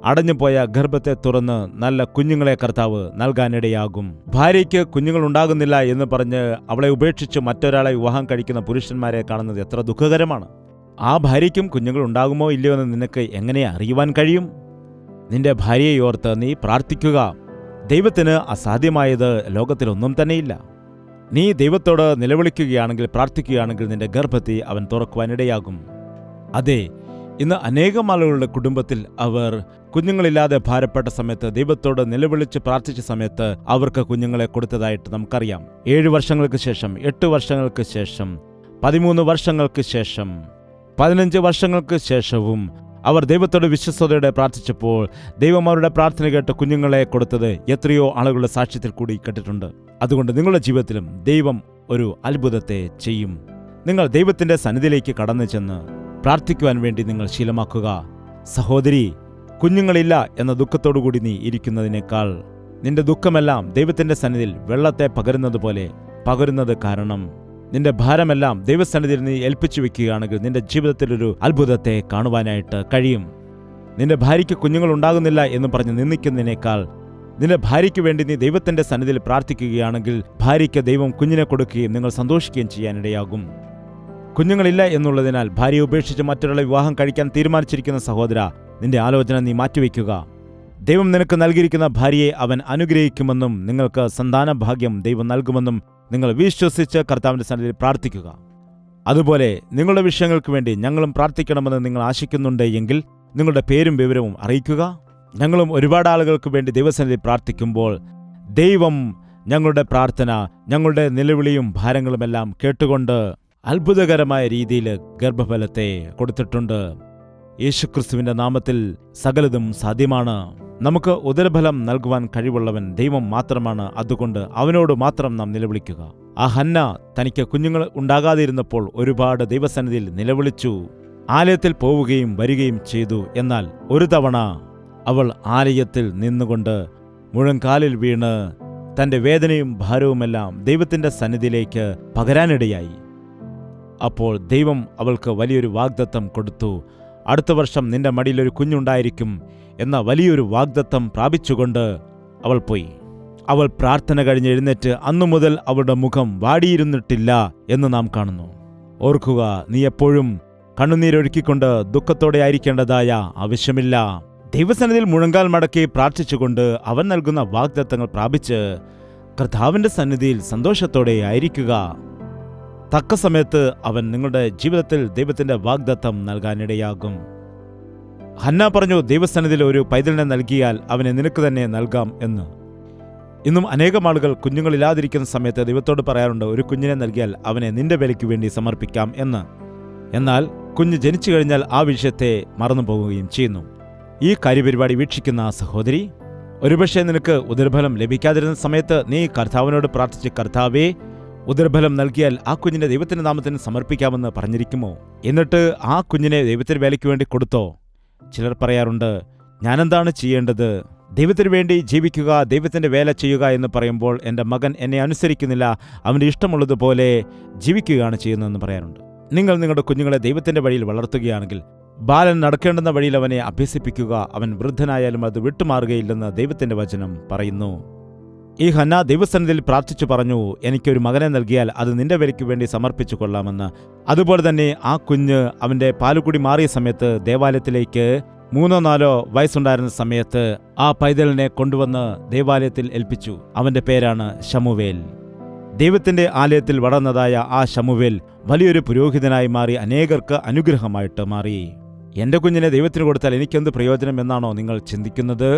അടഞ്ഞുപോയ ഗർഭത്തെ തുറന്ന് നല്ല കുഞ്ഞുങ്ങളെ കർത്താവ് നൽകാനിടയാകും. ഭാര്യയ്ക്ക് കുഞ്ഞുങ്ങൾ ഉണ്ടാകുന്നില്ല എന്ന് പറഞ്ഞ് അവളെ ഉപേക്ഷിച്ച് മറ്റൊരാളെ വിവാഹം കഴിക്കുന്ന പുരുഷന്മാരെ കാണുന്നത് എത്ര ദുഃഖകരമാണ്. ആ ഭാര്യയ്ക്കും കുഞ്ഞുങ്ങൾ ഉണ്ടാകുമോ ഇല്ലയോ എന്ന് നിനക്ക് എങ്ങനെ അറിയുവാൻ കഴിയും? നിന്റെ ഭാര്യയെ ഓർത്ത് നീ പ്രാർത്ഥിക്കുക. ദൈവത്തിന് അസാധ്യമായത് ലോകത്തിലൊന്നും തന്നെയില്ല. നീ ദൈവത്തോട് നിലവിളിക്കുകയാണെങ്കിൽ പ്രാർത്ഥിക്കുകയാണെങ്കിൽ നിന്റെ ഗർഭത്തെ അവൻ തുറക്കുവാനിടയാകും. അതെ, ഇന്ന് അനേകം ആളുകളുടെ കുടുംബത്തിൽ അവർ കുഞ്ഞുങ്ങളില്ലാതെ ഭാരപ്പെട്ട സമയത്ത് ദൈവത്തോട് നിലവിളിച്ച് പ്രാർത്ഥിച്ച സമയത്ത് അവർക്ക് കുഞ്ഞുങ്ങളെ കൊടുത്തതായിട്ട് നമുക്കറിയാം. 7 വർഷങ്ങൾക്ക് ശേഷം, 8 വർഷങ്ങൾക്ക് ശേഷം, 13 വർഷങ്ങൾക്ക് ശേഷം, 15 വർഷങ്ങൾക്ക് ശേഷവും അവർ ദൈവത്തോട് വിശ്വസ്തയോടെ പ്രാർത്ഥിച്ചപ്പോൾ ദൈവം അവരുടെ പ്രാർത്ഥന കേട്ട് കുഞ്ഞുങ്ങളെ കൊടുത്തത് എത്രയോ ആളുകളുടെ സാക്ഷ്യത്തിൽ കൂടി കേട്ടിട്ടുണ്ട്. അതുകൊണ്ട് നിങ്ങളുടെ ജീവിതത്തിലും ദൈവം ഒരു അത്ഭുതത്തെ ചെയ്യും. നിങ്ങൾ ദൈവത്തിന്റെ സന്നിധിയിലേക്ക് കടന്നു ചെന്ന് പ്രാർത്ഥിക്കുവാൻ വേണ്ടി നിങ്ങൾ ശീലമാക്കുക. സഹോദരി, കുഞ്ഞുങ്ങളില്ല എന്ന ദുഃഖത്തോടുകൂടി നീ ഇരിക്കുന്നതിനേക്കാൾ നിന്റെ ദുഃഖമെല്ലാം ദൈവത്തിന്റെ സന്നിധിയിൽ വെള്ളത്തെ പകരുന്നത് പോലെ പകരുന്നത് കാരണം നിന്റെ ഭാരമെല്ലാം ദൈവസന്നിധിയിൽ നീ ഏൽപ്പിച്ചു വെക്കുകയാണെങ്കിൽ നിന്റെ ജീവിതത്തിലൊരു അത്ഭുതത്തെ കാണുവാനായിട്ട് കഴിയും. നിന്റെ ഭാര്യയ്ക്ക് കുഞ്ഞുങ്ങൾ ഉണ്ടാകുന്നില്ല എന്ന് പറഞ്ഞ് നിന്ദിക്കുന്നതിനേക്കാൾ നിന്റെ ഭാര്യയ്ക്ക് വേണ്ടി നീ ദൈവത്തിന്റെ സന്നിധിയിൽ പ്രാർത്ഥിക്കുകയാണെങ്കിൽ ഭാര്യയ്ക്ക് ദൈവം കുഞ്ഞിനെ കൊടുക്കുകയും നിങ്ങൾ സന്തോഷിക്കുകയും ചെയ്യാനിടയാകും. കുഞ്ഞുങ്ങളില്ല എന്നുള്ളതിനാൽ ഭാര്യയെ ഉപേക്ഷിച്ച് മറ്റൊരാളെ വിവാഹം കഴിക്കാൻ തീരുമാനിച്ചിരിക്കുന്ന സഹോദര, നിന്റെ ആലോചന നീ മാറ്റിവെക്കുക. ദൈവം നിനക്ക് നൽകിയിരിക്കുന്ന ഭാര്യയെ അവൻ അനുഗ്രഹിക്കുമെന്നും നിങ്ങൾക്ക് സന്താന ഭാഗ്യം ദൈവം നൽകുമെന്നും നിങ്ങൾ വിശ്വസിച്ച് കർത്താവിന്റെ സന്നിധിയിൽ പ്രാർത്ഥിക്കുക. അതുപോലെ നിങ്ങളുടെ വിഷയങ്ങൾക്ക് വേണ്ടി ഞങ്ങളും പ്രാർത്ഥിക്കണമെന്ന് നിങ്ങൾ ആശിക്കുന്നുണ്ട് എങ്കിൽ നിങ്ങളുടെ പേരും വിവരവും അറിയിക്കുക. ഞങ്ങളും ഒരുപാട് ആളുകൾക്ക് വേണ്ടി ദൈവസന്നിധിയിൽ പ്രാർത്ഥിക്കുമ്പോൾ ദൈവം ഞങ്ങളുടെ പ്രാർത്ഥന, ഞങ്ങളുടെ നിലവിളിയും ഭാരങ്ങളുമെല്ലാം കേട്ടുകൊണ്ട് അത്ഭുതകരമായ രീതിയിൽ ഗർഭഫലത്തെ കൊടുത്തിട്ടുണ്ട്. യേശുക്രിസ്തുവിന്റെ നാമത്തിൽ സകലതും സാധ്യമാണ്. നമുക്ക് ഉദരഫലം നൽകുവാൻ കഴിവുള്ളവൻ ദൈവം മാത്രമാണ്. അതുകൊണ്ട് അവനോട് മാത്രം നാം നിലവിളിക്കുക. ആ ഹന്ന തനിക്ക് കുഞ്ഞുങ്ങൾ ഉണ്ടാകാതിരുന്നപ്പോൾ ഒരുപാട് ദൈവസന്നിധിയിൽ നിലവിളിച്ചു. ആലയത്തിൽ പോവുകയും വരികയും ചെയ്തു. എന്നാൽ ഒരു തവണ അവൾ ആലയത്തിൽ നിന്നുകൊണ്ട് മുഴങ്കാലിൽ വീണ് തന്റെ വേദനയും ഭാരവുമെല്ലാം ദൈവത്തിന്റെ സന്നിധിയിലേക്ക് പകരാനിടയായി. അപ്പോൾ ദൈവം അവൾക്ക് വലിയൊരു വാഗ്ദത്തം കൊടുത്തു. അടുത്ത വർഷം നിന്റെ മടിയിലൊരു കുഞ്ഞുണ്ടായിരിക്കും എന്ന വലിയൊരു വാഗ്ദത്തം പ്രാപിച്ചുകൊണ്ട് അവൾ പോയി. അവൾ പ്രാർത്ഥന കഴിഞ്ഞ് എഴുന്നേറ്റ് അന്നു മുതൽ അവളുടെ മുഖം വാടിയിരുന്നിട്ടില്ല എന്ന് നാം കാണുന്നു. ഓർക്കുക, നീ എപ്പോഴും കണ്ണുനീരൊഴുക്കിക്കൊണ്ട് ദുഃഖത്തോടെ ആയിരിക്കേണ്ടതായ ആവശ്യമില്ല. ദൈവസന്നിധിയിൽ മുഴങ്കാൽ മടക്കി പ്രാർത്ഥിച്ചുകൊണ്ട് അവൻ നൽകുന്ന വാഗ്ദത്തങ്ങൾ പ്രാപിച്ച് കർത്താവിന്റെ സന്നിധിയിൽ സന്തോഷത്തോടെ ആയിരിക്കുക. തക്ക സമയത്ത് അവൻ നിങ്ങളുടെ ജീവിതത്തിൽ ദൈവത്തിന്റെ വാഗ്ദത്തം നൽകാനിടയാകും. ഹന്ന പറഞ്ഞു, ദൈവസന്നിധിയിൽ ഒരു പൈതലിനെ നൽകിയാൽ അവനെ നിനക്ക് തന്നെ നൽകാം എന്ന്. ഇന്നും അനേകം ആളുകൾ കുഞ്ഞുങ്ങളില്ലാതിരിക്കുന്ന സമയത്ത് ദൈവത്തോട് പറയാറുണ്ട്, ഒരു കുഞ്ഞിനെ നൽകിയാൽ അവനെ നിന്റെ വിലയ്ക്ക് വേണ്ടി സമർപ്പിക്കാം എന്ന്. എന്നാൽ കുഞ്ഞ് ജനിച്ചു കഴിഞ്ഞാൽ ആ വിഷയത്തെ മറന്നു പോവുകയും ചെയ്യുന്നു. ഈ കാര്യപരിപാടി വീക്ഷിക്കുന്ന സഹോദരി, ഒരുപക്ഷെ നിനക്ക് ഉദരഫലം ലഭിക്കാതിരുന്ന സമയത്ത് നീ കർത്താവിനോട് പ്രാർത്ഥിച്ച്, കർത്താവേ, ഉദരഫലം നൽകിയാൽ ആ കുഞ്ഞിനെ ദൈവത്തിന്റെ നാമത്തിന് സമർപ്പിക്കാമെന്ന് പറഞ്ഞിരിക്കുമോ? എന്നിട്ട് ആ കുഞ്ഞിനെ ദൈവത്തിന്റെ വേലയ്ക്ക് വേണ്ടി കൊടുത്തോ? ചിലർ പറയാറുണ്ട്, ഞാനെന്താണ് ചെയ്യേണ്ടത്? ദൈവത്തിനു വേണ്ടി ജീവിക്കുക, ദൈവത്തിന്റെ വേല ചെയ്യുക എന്ന് പറയുമ്പോൾ എൻ്റെ മകൻ എന്നെ അനുസരിക്കുന്നില്ല, അവൻ്റെ ഇഷ്ടമുള്ളതുപോലെ ജീവിക്കുകയാണ് ചെയ്യുന്നതെന്ന് പറയാറുണ്ട്. നിങ്ങൾ നിങ്ങളുടെ കുഞ്ഞുങ്ങളെ ദൈവത്തിന്റെ വഴിയിൽ വളർത്തുകയാണെങ്കിൽ ബാലൻ നടക്കേണ്ടുന്ന വഴിയിൽ അവനെ അഭ്യസിപ്പിക്കുക. അവൻ വൃദ്ധനായാലും അത് വിട്ടുമാറുകയില്ലെന്ന് ദൈവത്തിന്റെ വചനം പറയുന്നു. ഈ ഹന്ന ദൈവസന്നിധിയിൽ പ്രാർത്ഥിച്ചു പറഞ്ഞു, എനിക്കൊരു മകനെ നൽകിയാൽ അത് നിന്റെ വിലയ്ക്ക് വേണ്ടി സമർപ്പിച്ചു കൊള്ളാമെന്ന്. അതുപോലെ തന്നെ ആ കുഞ്ഞ് അവന്റെ പാലുകൂടി മാറിയ സമയത്ത് ദേവാലയത്തിലേക്ക് 3-4 വയസ്സുണ്ടായിരുന്ന സമയത്ത് ആ പൈതലിനെ കൊണ്ടുവന്ന് ദേവാലയത്തിൽ ഏൽപ്പിച്ചു. അവന്റെ പേരാണ് ശമൂവേൽ. ദൈവത്തിന്റെ ആലയത്തിൽ വളർന്നതായ ആ ശമൂവേൽ വലിയൊരു പുരോഹിതനായി മാറി അനേകർക്ക് അനുഗ്രഹമായിട്ട് മാറി. എന്റെ കുഞ്ഞിനെ ദൈവത്തിന് കൊടുത്താൽ എനിക്കെന്ത് പ്രയോജനം എന്നാണോ നിങ്ങൾ ചിന്തിക്കുന്നത്?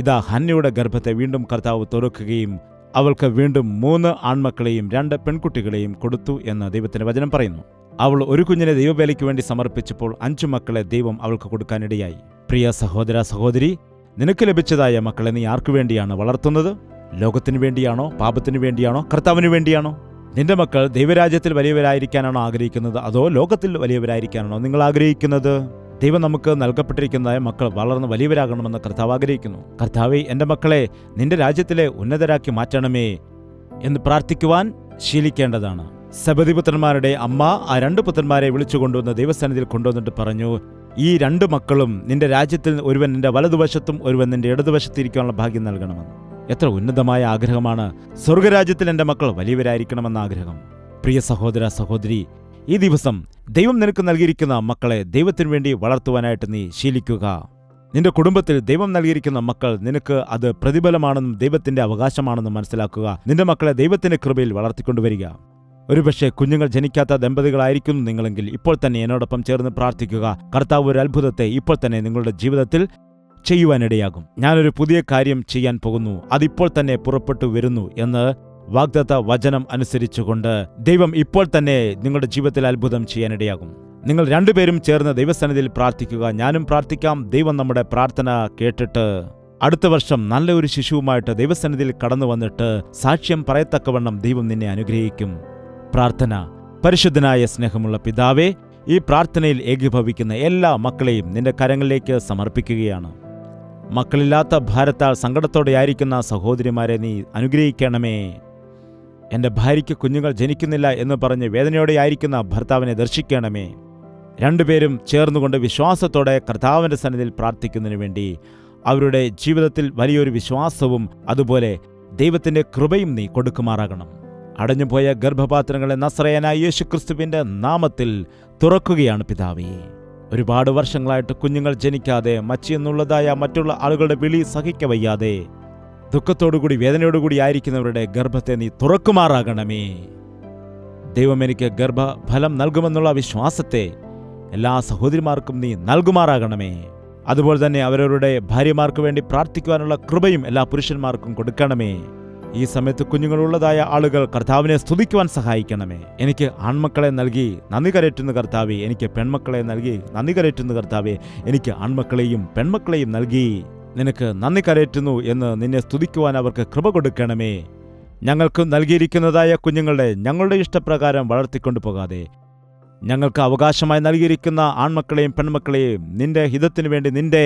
ഇതാ ഹന്നയുടെ ഗർഭത്തെ വീണ്ടും കർത്താവ് തുറക്കുകയും അവൾക്ക് വീണ്ടും 3 ആൺമക്കളെയും 2 പെൺകുട്ടികളെയും കൊടുത്തു എന്ന് ദൈവത്തിന്റെ വചനം പറയുന്നു. അവൾ ഒരു കുഞ്ഞിനെ ദൈവവേലയ്ക്ക് വേണ്ടി സമർപ്പിച്ചപ്പോൾ 5 മക്കളെ ദൈവം അവൾക്ക് കൊടുക്കാനിടയായി. പ്രിയ സഹോദര സഹോദരി, നിനക്ക് ലഭിച്ചതായ മക്കളെ നീ ആർക്കു വേണ്ടിയാണ് വളർത്തുന്നത്? ലോകത്തിനു വേണ്ടിയാണോ? പാപത്തിനു വേണ്ടിയാണോ? കർത്താവിന് വേണ്ടിയാണോ? നിന്റെ മക്കൾ ദൈവരാജ്യത്തിൽ വലിയവരായിരിക്കാനാണോ ആഗ്രഹിക്കുന്നത്? അതോ ലോകത്തിൽ വലിയവരായിരിക്കാനാണോ നിങ്ങൾ ആഗ്രഹിക്കുന്നത്? ദൈവം നമുക്ക് നൽകപ്പെട്ടിരിക്കുന്നതായ മക്കൾ വളർന്ന് വലിയവരാകണമെന്ന് കർത്താവ് ആഗ്രഹിക്കുന്നു. കർത്താവേ, എൻ്റെ മക്കളെ നിന്റെ രാജ്യത്തിലെ ഉന്നതരാക്കി മാറ്റണമേ എന്ന് പ്രാർത്ഥിക്കുവാൻ ശീലിക്കേണ്ടതാണ്. സെബദിപുത്രന്മാരുടെ അമ്മ ആ 2 പുത്രന്മാരെ വിളിച്ചുകൊണ്ടുവന്ന് ദൈവസന്നിധിയിൽ കൊണ്ടുവന്നിട്ട് പറഞ്ഞു, ഈ 2 മക്കളും നിന്റെ രാജ്യത്തിൽ ഒരുവൻ നിന്റെ വലതുവശത്തും ഒരുവൻ നിന്റെ ഇടതുവശത്തിരിക്കാനുള്ള ഭാഗ്യം നൽകണമെന്ന്. എത്ര ഉന്നതമായ ആഗ്രഹമാണ്! സ്വർഗരാജ്യത്തിൽ എൻ്റെ മക്കൾ വലിയവരായിരിക്കണമെന്ന ആഗ്രഹം. പ്രിയ സഹോദര സഹോദരി, ഈ ദിവസം ദൈവം നിനക്ക് നൽകിയിരിക്കുന്ന മക്കളെ ദൈവത്തിനു വേണ്ടി വളർത്തുവാനായിട്ട് നീ ശീലിക്കുക. നിന്റെ കുടുംബത്തിൽ ദൈവം നൽകിയിരിക്കുന്ന മക്കൾ നിനക്ക് അത് പ്രതിഫലമാണെന്നും ദൈവത്തിന്റെ അവകാശമാണെന്നും മനസ്സിലാക്കുക. നിന്റെ മക്കളെ ദൈവത്തിന്റെ കൃപയിൽ വളർത്തിക്കൊണ്ടുവരിക. ഒരുപക്ഷെ കുഞ്ഞുങ്ങൾ ജനിക്കാത്ത ദമ്പതികളായിരിക്കുന്നു നിങ്ങളെങ്കിൽ ഇപ്പോൾ തന്നെ എന്നോടൊപ്പം ചേർന്ന് പ്രാർത്ഥിക്കുക. കർത്താവ് ഒരു അത്ഭുതത്തെ ഇപ്പോൾ തന്നെ നിങ്ങളുടെ ജീവിതത്തിൽ ചെയ്യുവാനിടയാകും. ഞാനൊരു പുതിയ കാര്യം ചെയ്യാൻ പോകുന്നു, അതിപ്പോൾ തന്നെ പുറപ്പെട്ടു വരുന്നു എന്ന് വാഗ്ദത്ത വചനം അനുസരിച്ചുകൊണ്ട് ദൈവം ഇപ്പോൾ തന്നെ നിങ്ങളുടെ ജീവിതത്തിൽ അത്ഭുതം ചെയ്യാനിടയാകും. നിങ്ങൾ 2 പേരും ചേർന്ന് ദൈവസന്നിധിയിൽ പ്രാർത്ഥിക്കുക. ഞാനും പ്രാർത്ഥിക്കാം. ദൈവം നമ്മുടെ പ്രാർത്ഥന കേട്ടിട്ട് അടുത്ത വർഷം നല്ല ഒരു ശിശുവുമായിട്ട് ദൈവസന്നിധിയിൽ കടന്നു വന്നിട്ട് സാക്ഷ്യം പറയത്തക്കവണ്ണം ദൈവം നിന്നെ അനുഗ്രഹിക്കും. പ്രാർത്ഥന. പരിശുദ്ധനായ സ്നേഹമുള്ള പിതാവേ, ഈ പ്രാർത്ഥനയിൽ ഏകീഭവിക്കുന്ന എല്ലാ മക്കളെയും നിന്റെ കരങ്ങളിലേക്ക് സമർപ്പിക്കുകയാണ്. മക്കളില്ലാത്ത ഭാരത്താൽ സങ്കടത്തോടെയായിരിക്കുന്ന സഹോദരിമാരെ നീ അനുഗ്രഹിക്കണമേ. എൻ്റെ ഭാര്യയ്ക്ക് കുഞ്ഞുങ്ങൾ ജനിക്കുന്നില്ല എന്ന് പറഞ്ഞ് വേദനയോടെയായിരിക്കുന്ന ഭർത്താവിനെ ദർശിക്കണമേ. രണ്ടുപേരും ചേർന്നുകൊണ്ട് വിശ്വാസത്തോടെ കർത്താവിൻ്റെ സന്നിധിയിൽ പ്രാർത്ഥിക്കുന്നതിന് വേണ്ടി അവരുടെ ജീവിതത്തിൽ വലിയൊരു വിശ്വാസവും അതുപോലെ ദൈവത്തിൻ്റെ കൃപയും നീ കൊടുക്കുമാറാകണം. അടഞ്ഞുപോയ ഗർഭപാത്രങ്ങളെ നസ്രയനായ യേശുക്രിസ്തുവിൻ്റെ നാമത്തിൽ തുറക്കുകയാണ് പിതാവേ. ഒരുപാട് വർഷങ്ങളായിട്ട് കുഞ്ഞുങ്ങൾ ജനിക്കാതെ മച്ചിയെന്നുള്ളതായ മറ്റുള്ള ആളുകളുടെ വിളി സഹിക്കവയ്യാതെ ദുഃഖത്തോടുകൂടി വേദനയോടുകൂടി ആയിരിക്കുന്നവരുടെ ഗർഭത്തെ നീ തുറക്കുമാറാകണമേ. ദൈവം എനിക്ക് ഗർഭഫലം നൽകുമെന്നുള്ള വിശ്വാസത്തെ എല്ലാ സഹോദരിമാർക്കും നീ നൽകുമാറാകണമേ. അതുപോലെ തന്നെ അവരവരുടെ ഭാര്യമാർക്ക് വേണ്ടി പ്രാർത്ഥിക്കുവാനുള്ള കൃപയും എല്ലാ പുരുഷന്മാർക്കും കൊടുക്കണമേ. ഈ സമയത്ത് കുഞ്ഞുങ്ങളുള്ളതായ ആളുകൾ കർത്താവിനെ സ്തുതിക്കുവാൻ സഹായിക്കണമേ. എനിക്ക് ആൺമക്കളെ നൽകി നന്ദി കരറ്റുന്ന കർത്താവേ, എനിക്ക് പെൺമക്കളെ നൽകി നന്ദി കരറ്റുന്ന കർത്താവേ, എനിക്ക് ആൺമക്കളെയും പെൺമക്കളെയും നൽകി നിനക്ക് നന്ദി കരറ്റുന്നു എന്ന് നിന്നെ സ്തുതിക്കുവാൻ അവർക്ക് കൃപ കൊടുക്കണമേ. ഞങ്ങൾക്ക് നൽകിയിരിക്കുന്നതായ കുഞ്ഞുങ്ങളെ ഞങ്ങളുടെ ഇഷ്ടപ്രകാരം വളർത്തിക്കൊണ്ടു പോകാതെ ഞങ്ങൾക്ക് അവകാശമായി നൽകിയിരിക്കുന്ന ആൺമക്കളെയും പെൺമക്കളെയും നിന്റെ ഹിതത്തിനു വേണ്ടി നിന്റെ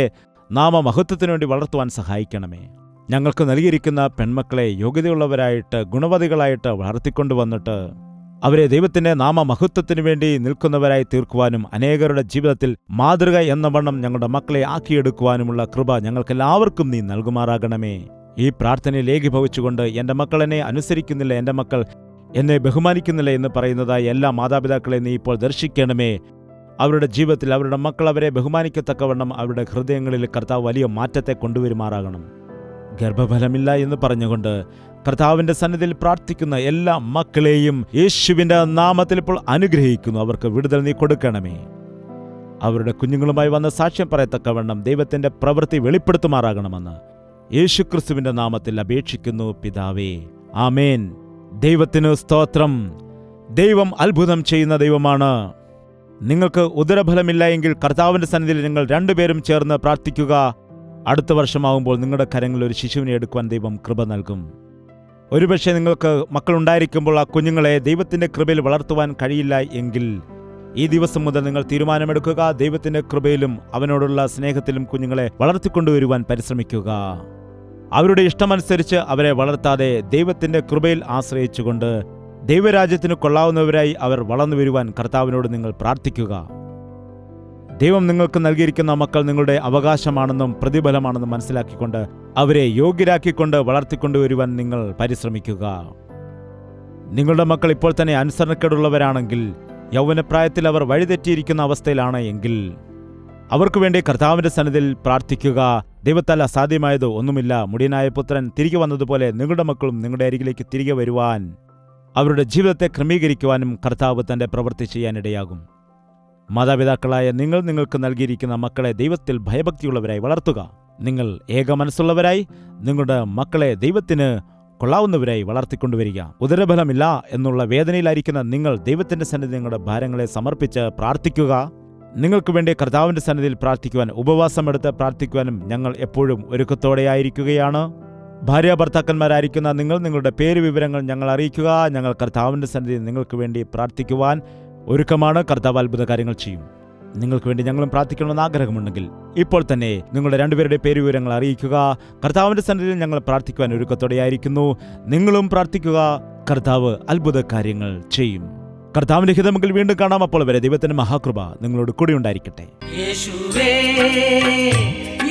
നാമമഹത്വത്തിനു വേണ്ടി വളർത്തുവാൻ സഹായിക്കണമേ. ഞങ്ങൾക്ക് നൽകിയിരിക്കുന്ന പെൺമക്കളെ യോഗ്യതയുള്ളവരായിട്ട് ഗുണവതികളായിട്ട് വളർത്തിക്കൊണ്ടുവന്നിട്ട് അവരെ ദൈവത്തിന്റെ നാമമഹത്വത്തിനു വേണ്ടി നിൽക്കുന്നവരായി തീർക്കുവാനും അനേകരുടെ ജീവിതത്തിൽ മാതൃക എന്ന വണ്ണം ഞങ്ങളുടെ മക്കളെ ആക്കിയെടുക്കുവാനുമുള്ള കൃപ ഞങ്ങൾക്കെല്ലാവർക്കും നീ നൽകുമാറാകണമേ. ഈ പ്രാർത്ഥനയിൽ ഏകീഭവിച്ചുകൊണ്ട് എൻ്റെ മക്കൾ എന്നെ അനുസരിക്കുന്നില്ല, എൻ്റെ മക്കൾ എന്നെ ബഹുമാനിക്കുന്നില്ല എന്ന് പറയുന്നതായി എല്ലാ മാതാപിതാക്കളെ നീ ഇപ്പോൾ ദർശിക്കണമേ. അവരുടെ ജീവിതത്തിൽ അവരുടെ മക്കൾ അവരെ ബഹുമാനിക്കത്തക്കവണ്ണം അവരുടെ ഹൃദയങ്ങളിൽ കർത്താവ് വലിയ മാറ്റത്തെ കൊണ്ടുവരുമാറാകണം. ഗർഭഫലമില്ല എന്ന് പറഞ്ഞുകൊണ്ട് കർത്താവിൻ്റെ സന്നിധിയിൽ പ്രാർത്ഥിക്കുന്ന എല്ലാ മക്കളെയും യേശുവിൻ്റെ നാമത്തിൽ ഇപ്പോൾ അനുഗ്രഹിക്കുന്നു. അവർക്ക് വിടുതൽ നീ കൊടുക്കണമേ. അവരുടെ കുഞ്ഞുങ്ങളുമായി വന്ന് സാക്ഷ്യം പറയത്തക്കവണ്ണം ദൈവത്തിൻ്റെ പ്രവൃത്തി വെളിപ്പെടുത്തുമാറാകണമെന്ന് യേശുക്രിസ്തുവിൻ്റെ നാമത്തിൽ അപേക്ഷിക്കുന്നു പിതാവേ. ആമേൻ. ദൈവത്തിന് സ്തോത്രം. ദൈവം അത്ഭുതം ചെയ്യുന്ന ദൈവമാണ്. നിങ്ങൾക്ക് ഉദരഫലമില്ല എങ്കിൽ കർത്താവിൻ്റെ സന്നിധിയിൽ നിങ്ങൾ രണ്ടുപേരും ചേർന്ന് പ്രാർത്ഥിക്കുക. അടുത്ത വർഷമാകുമ്പോൾ നിങ്ങളുടെ കരങ്ങളിൽ ഒരു ശിശുവിനെ എടുക്കുവാൻ ദൈവം കൃപ നൽകും. ഒരുപക്ഷെ നിങ്ങൾക്ക് മക്കളുണ്ടായിരിക്കുമ്പോൾ ആ കുഞ്ഞുങ്ങളെ ദൈവത്തിൻ്റെ കൃപയിൽ വളർത്തുവാൻ കഴിയില്ല എങ്കിൽ ഈ ദിവസം മുതൽ നിങ്ങൾ തീരുമാനമെടുക്കുക. ദൈവത്തിൻ്റെ കൃപയിലും അവനോടുള്ള സ്നേഹത്തിലും കുഞ്ഞുങ്ങളെ വളർത്തിക്കൊണ്ടുവരുവാൻ പരിശ്രമിക്കുക. അവരുടെ ഇഷ്ടമനുസരിച്ച് അവരെ വളർത്താതെ ദൈവത്തിൻ്റെ കൃപയിൽ ആശ്രയിച്ചുകൊണ്ട് ദൈവരാജ്യത്തിന് കൊള്ളാവുന്നവരായി അവർ വളർന്നു വരുവാൻ കർത്താവിനോട് നിങ്ങൾ പ്രാർത്ഥിക്കുക. ദൈവം നിങ്ങൾക്ക് നൽകിയിരിക്കുന്ന മക്കൾ നിങ്ങളുടെ അവകാശമാണെന്നും പ്രതിഫലമാണെന്നും മനസ്സിലാക്കിക്കൊണ്ട് അവരെ യോഗ്യരാക്കിക്കൊണ്ട് വളർത്തിക്കൊണ്ടുവരുവാൻ നിങ്ങൾ പരിശ്രമിക്കുക. നിങ്ങളുടെ മക്കൾ ഇപ്പോൾ തന്നെ അനുസരണക്കേടുള്ളവരാണെങ്കിൽ, യൗവനപ്രായത്തിൽ അവർ വഴിതെറ്റിയിരിക്കുന്ന അവസ്ഥയിലാണ് എങ്കിൽ അവർക്ക് വേണ്ടി കർത്താവിൻ്റെ സന്നിധിയിൽ പ്രാർത്ഥിക്കുക. ദൈവത്താൽ അസാധ്യമായത് ഒന്നുമില്ല. മുടിയനായ പുത്രൻ തിരികെ വന്നതുപോലെ നിങ്ങളുടെ മക്കളും നിങ്ങളുടെ അരികിലേക്ക് തിരികെ വരുവാൻ അവരുടെ ജീവിതത്തെ ക്രമീകരിക്കുവാനും കർത്താവ് തൻ്റെ പ്രവൃത്തി ചെയ്യാനിടയാകും. മാതാപിതാക്കളായ നിങ്ങൾക്ക് നൽകിയിരിക്കുന്ന മക്കളെ ദൈവത്തിൽ ഭയഭക്തിയുള്ളവരായി വളർത്തുക. നിങ്ങൾ ഏക മനസ്സുള്ളവരായി നിങ്ങളുടെ മക്കളെ ദൈവത്തിന് കൊള്ളാവുന്നവരായി വളർത്തിക്കൊണ്ടുവരിക. ഉദരഫലമില്ല എന്നുള്ള വേദനയിലായിരിക്കുന്ന നിങ്ങൾ ദൈവത്തിൻ്റെ സന്നിധി നിങ്ങളുടെ ഭാരങ്ങളെ സമർപ്പിച്ച് പ്രാർത്ഥിക്കുക. നിങ്ങൾക്ക് വേണ്ടി കർത്താവിൻ്റെ സന്നിധിയിൽ പ്രാർത്ഥിക്കുവാൻ ഉപവാസമെടുത്ത് പ്രാർത്ഥിക്കുവാനും ഞങ്ങൾ എപ്പോഴും ഒരുക്കത്തോടെയായിരിക്കുകയാണ്. ഭാര്യാഭർത്താക്കന്മാരായിരിക്കുന്ന നിങ്ങൾ നിങ്ങളുടെ പേര് വിവരങ്ങൾ ഞങ്ങൾ അറിയിക്കുക. ഞങ്ങൾ കർത്താവിൻ്റെ സന്നിധിയിൽ നിങ്ങൾക്ക് വേണ്ടി പ്രാർത്ഥിക്കുവാൻ ഒരുക്കമാണ്. കർത്താവ് അത്ഭുത കാര്യങ്ങൾ ചെയ്യും. നിങ്ങൾക്ക് വേണ്ടി ഞങ്ങളും പ്രാർത്ഥിക്കണമെന്ന് ആഗ്രഹമുണ്ടെങ്കിൽ ഇപ്പോൾ തന്നെ നിങ്ങളുടെ രണ്ടുപേരുടെ പേര് വിവരങ്ങൾ അറിയിക്കുക. കർത്താവിൻ്റെ സന്നിധിയിൽ ഞങ്ങൾ പ്രാർത്ഥിക്കുവാൻ ഒരുക്കത്തോടെയായിരിക്കുന്നു. നിങ്ങളും പ്രാർത്ഥിക്കുക. കർത്താവ് അത്ഭുത കാര്യങ്ങൾ ചെയ്യും. കർത്താവിന്റെ ഹിതമെങ്കിൽ വീണ്ടും കാണാം. അപ്പോൾ വരെ ദൈവത്തിന്റെ മഹാകൃപ നിങ്ങളോട് കൂടി ഉണ്ടായിരിക്കട്ടെ. യേശുവേ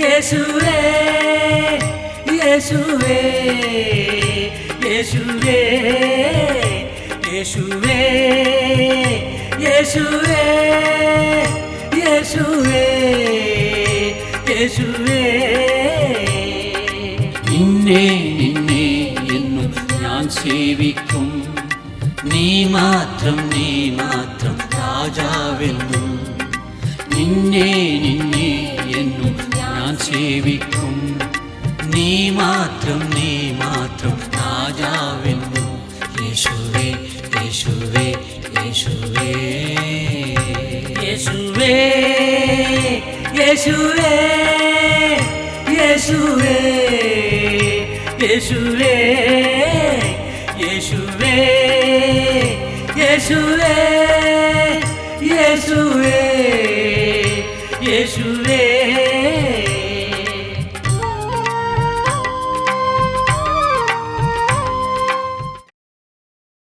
യേശുവേ യേശുവേ യേശുവേ യേശുവേ യേശുവേ യേശുവേ യേശുവേ നിന്നെ നിന്നെ എന്നും ഞാൻ സേവിക്കും. നീ മാത്രം രാജാവെന്നും. നിന്നെ നിന്നെ എന്നും ഞാൻ സേവിക്കും. നീ മാത്രം രാജാവെന്നും. യേശുവേ യേശുവേ യേശുവേ യേശുവേ യേശുവേ യേശുവേ യേശുവേ യേശുവേ യേശുവേ യേശുവേ യേശുവേ